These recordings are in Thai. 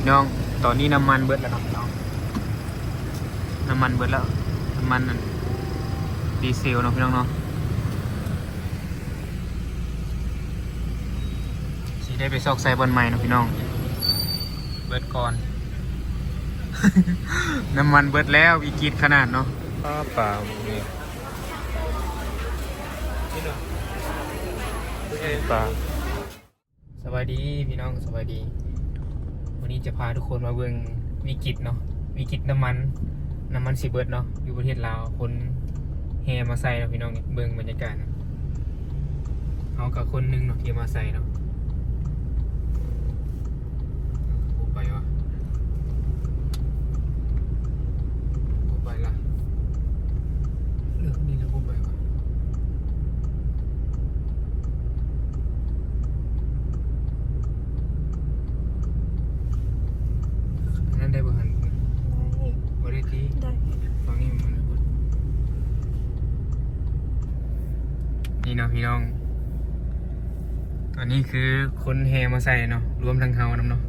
น้องตอนนี้น้ำมันเบิดแล้วเนาะน้องน้ำมันเบิดแล้วน้ำมันดีเซลเนาะพี่น้องเนาะสิได้ไปซอกใส่บนใหม่เนาะพี่น้องเบิดก่อน น้ำมันเบิดแล้ววิกฤตขนาดเนาะเปล่าเนี่ยเปล่าสวัสดีพี่น้องสวัสดีวันนี้จะพาทุกคนมาเบิ่งวิกฤตเนาะวิกฤตน้ำมันสิเบิดเนาะอยู่ประเทศลาวคนแห่มาใส่เนาะพี่น้องเบิ่งบรรยากาศเอากับคนนึงเนาะที่มาใส่เนาะไปวะไปละเรื่องนี้แล้วไปวะนั่นได้บ่หันบ่ได้ที่ตอนนี้มันนี่เนาะพี่น้องอันนี้คือคนแห่มาใส่เนาะรวมทั้งเฮานำเนาะ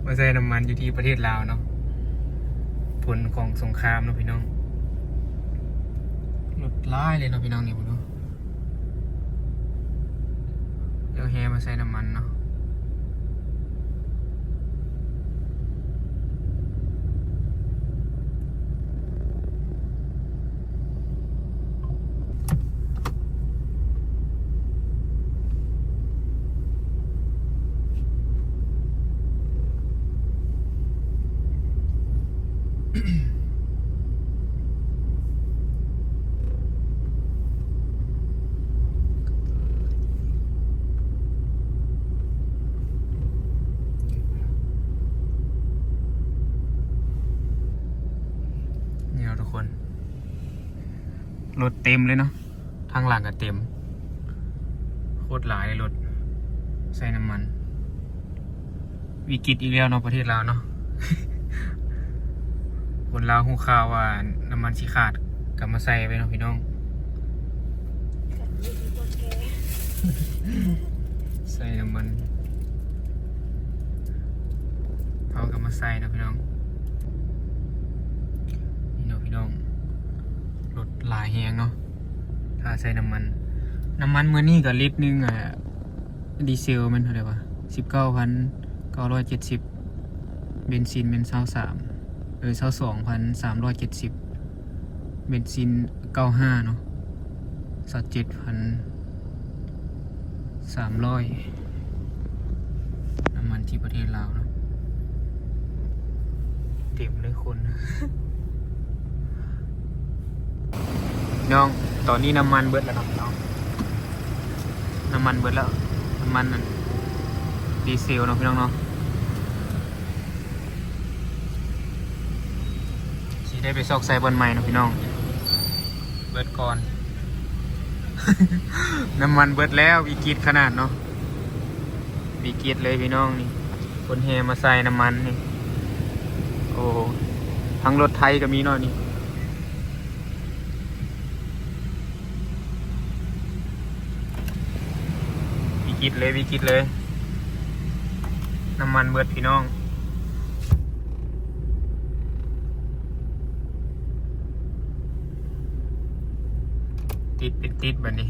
มาใส่น้ำมันอยู่ที่ประเทศลาวเนาะผลของสงครามเนาะพี่น้องรถร้ายเลยเนาะพี่น้องนี่ผมเนาะเดี๋ยวแห่มาใส่น้ำมันเนาะนี่เราทุกคนรถเต็มเลยเนาะทางหลังก็เต็มโคตรหลายเลยรถใส่น้ำมันวิกฤตอีกแล้วเนาะประเทศลาวเนาะ คนลาวหูข่าวว่าน้ำมันสิขาดกลับมาใส่ไปเนาะพี่น้อง ใส่น้ำมันเอากลับมาใส่นะพี่น้องนี่เนาะพี่น้องรถหลายแหงเนาะถ้าใส่น้ำมันเมื่อนี้กับลิตรนึงดีเซลมันเท่าไหร่วะ19,970เบนซินเป็น22,370เบนซิน95เนาะ27,300น้ำมันที่ประเทศลาวเนาะเต็มเลยคน น้องตอนนี้น้ำมันเบิดแล้วเนาะน้องน้ำมันเบิดแล้วน้ำมันดีเซลเนาะพี่น้องเนาะสิได้ไปซอกใส่บนใหม่เนาะพี่น้องเบิดก่อน น้ำมันเบิดแล้ววิกฤตขนาดเนาะวิกฤตเลยพี่น้องนี่คนแห่มาใส่น้ำมันนี่โอ้ทั้งรถไทยก็มีเนาะนี่วิกฤตเลยน้ำมันเบิดพี่น้องติดแบบนี้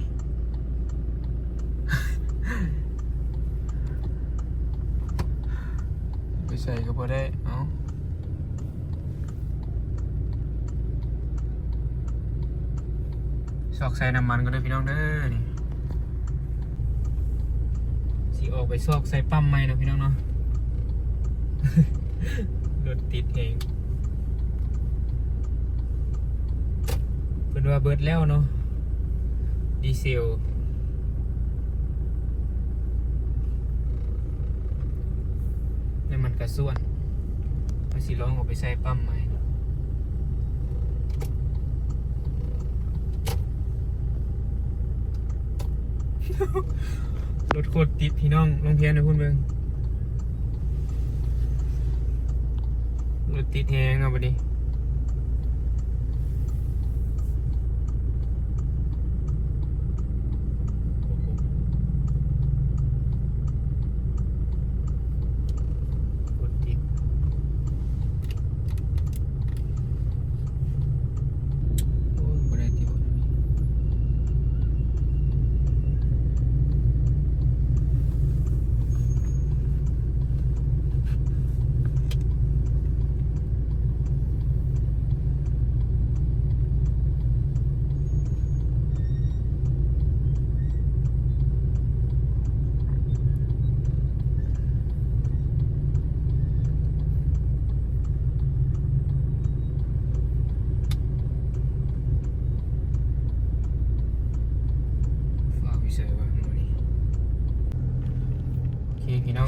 ไปใส่ก็พอได้เอาซอกใส่น้ำมันก็ได้พี่น้องเด้อนี่สิออกไปซอกใส่ปั๊มใหม่นะพี่น้องเนาะ รถติดเองเพิ่นว่าเบิดแล้วเนาะดีเซลนี่มันกระส่วนไปสิลองออกไปใส่ปั๊มใหม่รถโคตรติดพี่น้องลองเพียนนะพูดเบิ่งรถติดแฮงเอาไปดิ น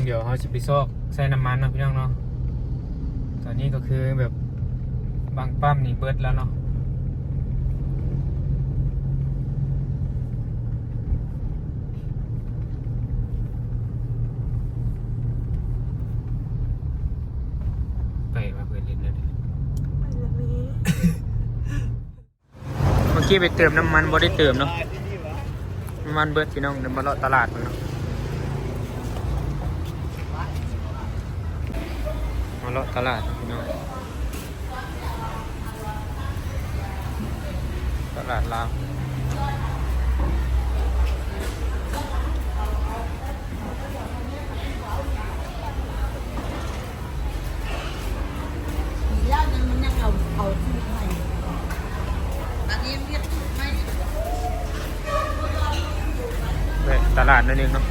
เดี๋ยวเขาจะไปซอกใส่น้ำมันเนาะพี่น้องเนาะตอนนี้ก็คือแบบบางปั๊มนี่เบิดแล้วเนาะไปมาเพื่อนเล่นเลยเมื่อกี้ไปเติมน้ำมันบ่ได้เติมเนาะน้ำมันเบิดพี่น้องเดินมาเลาะตลาดมันเนาะมาเลาะตลาดพี่น้องตลาดลาวแล้วมันยังเอาที่ใหม่อันนี้เรียกไม่ ตลาดนั่นเองเนาะ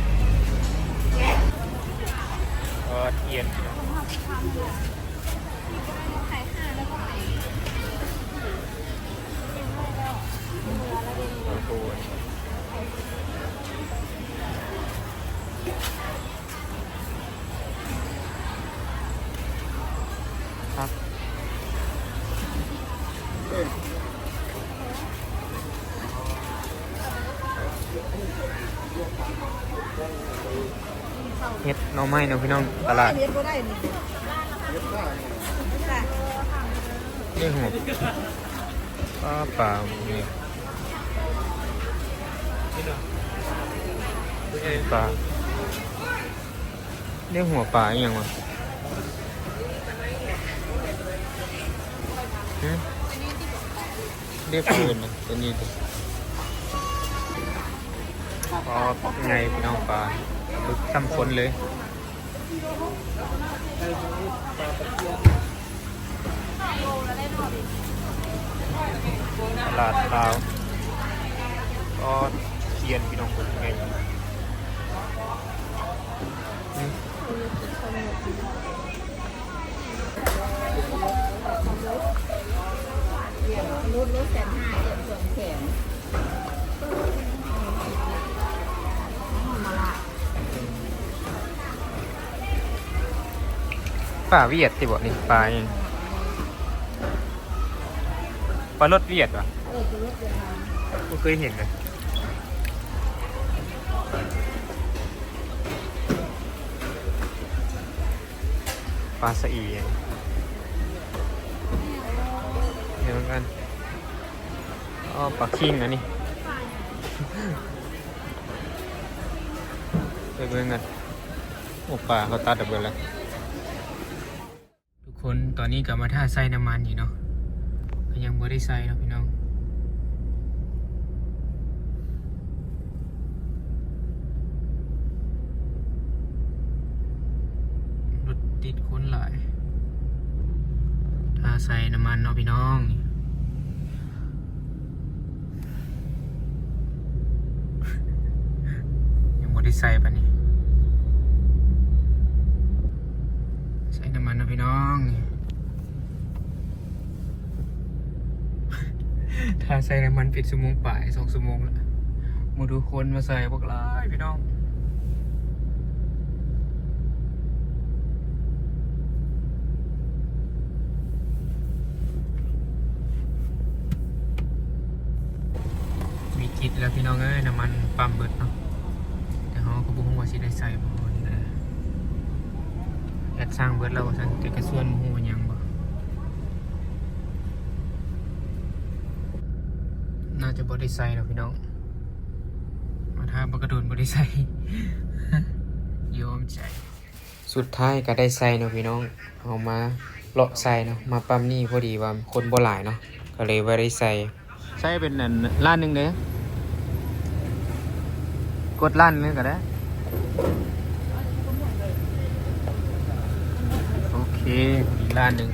เอียนครับเฮ็ดหน่อไม้เนาะพี่น้องตลาด เรียนก็ได้นี่ นี่หัวเปล่าเนี่ยปลาเรียกหัวปลาอย่างวะเรียกปืนนะตัวนี้ตัวไงพี่น้องปลาบึกซ้ำฝนเลยตลาดลาวก็เขียนพี่น้องคนไงรถ150,000เอ็มส่วนแขนมาละ ปลาเวียดที่บอกนี่ปลาอย่างปลารสเวียดวะ จะรถเดินทาง ไม่เคยเห็นเลยปลาสะอีเห็นเหมือนกันปลาคิงนะนี่ ไปเบิ่งกันโอ้ปลาเขาตัดดับเบิลแล้วทุกคนตอนนี้กลับมาท่าใส่น้ำมันอยู่เนาะก็ยังไม่ได้ใส่เนาะพี่น้องรถติดคนหลายท่าใส่น้ำมันเนาะพี่น้องยังไม่ได้ใส่ปะนี่ใส่น้ำมันเนาะพี่น้องถ้าใส่น้ำมันปิดชั่วโมงป่าย2 ชั่วโมงแล้วมาดูคนมาใส่พวกหลายพี่น้องมีกิจแล้วพี่น้องเอ้ยน้ำมันปั๊มเบิดเนาะแต่เขาก็บุกว่าสิได้ใส่บ่นี่นะแอดสร้างเบิดแล้วว่าซั่นแต่กระส่วนหัวยังบ่น่าจะบ่ได้ใส่หรอกพี่น้องมาถ้าบ่กระโดดบ่ได้ใส่ ยอมใจสุดท้ายก็ได้ใส่เนาะพี่น้องเอามาเลาะใส่เนาะมาปั๊มนี่พอดีว่าคนบ่หลายเนาะก็เลยบ่ได้ใส่ใส่เป็นอันล้านหนึงเด้กดล้านนึงก็ได้โอเคอีกล้านหนึง